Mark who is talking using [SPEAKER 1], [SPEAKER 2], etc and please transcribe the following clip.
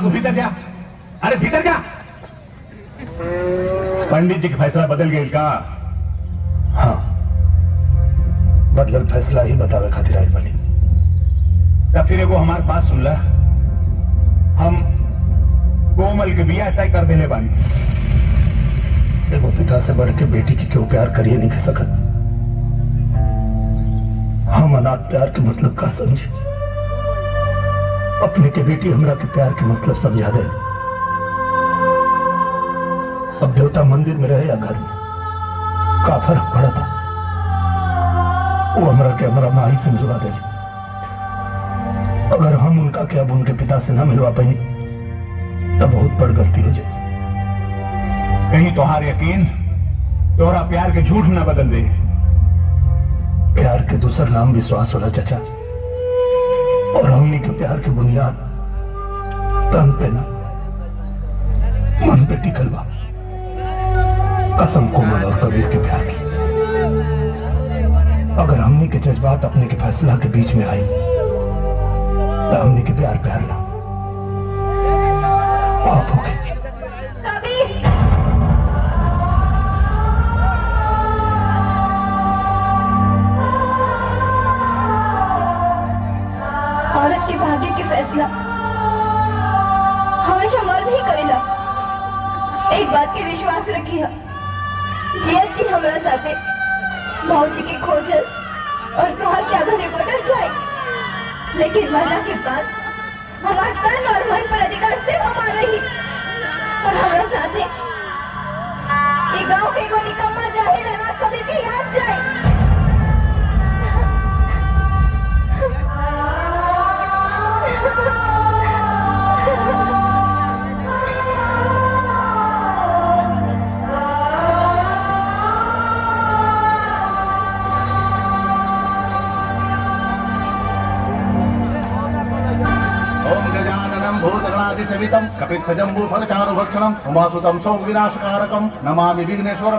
[SPEAKER 1] तू भीतर जा, अरे भीतर जा। पंडित जी का फैसला बदल गया का?
[SPEAKER 2] हाँ, बदलल फैसला ही बतावे खातिर आइल बनी।
[SPEAKER 1] तब फिर एगो हमार बात सुन ला, हम कोमल के बिया तय कर देले बानी।
[SPEAKER 2] एगो पिता से बढ़ के बेटी की क्यों प्यार करिए नहीं कह सकत। हम अनाथ प्यार के मतलब का समझे, अपने के बेटी हमरा के प्यार के मतलब समझा दे। अब देवता मंदिर में रहे या घर में, का फर्क पड़ा था। वो हमरा के हमारा माँ ही से मिलवा दे। अगर हम उनका के अब उनके पिता से ना मिलवा पाएंगे तब बहुत बड़ गलती हो जाए।
[SPEAKER 1] कहीं तोहार यकीन तोहरा प्यार के झूठ ना बदल दे।
[SPEAKER 2] प्यार के दूसर नाम विश्वास होला चाचा, और हमनी के प्यार की बुनियाद तन पे ना मन पे टिकल बा। कसम कोमल और कबीर के प्यार की। अगर हमनी के जज्बात अपने के फैसला के बीच में आई तो हमनी के प्यार प्यार ना पाप हो गए।
[SPEAKER 3] औरत के भाग्य के फैसला हमेशा मर्द ही करेला। एक बात के विश्वास रखिए, जियत जी हमरा साथे भौजी की खोजल और तोहर क्या घरे बदल जाए, लेकिन मरना के बाद हमार तन और मन पर अधिकार सिर्फ हमारा रही। और हमरा साथे ये गांव के एगो निकम्मा जाहिल है ना कभी भी याद जाए।
[SPEAKER 4] भूतगणादिसेवितं कपित्थजम्बूफलचारुभक्षणं उमासुतं सौविनाशकारकं नमामि विघ्नेश्वर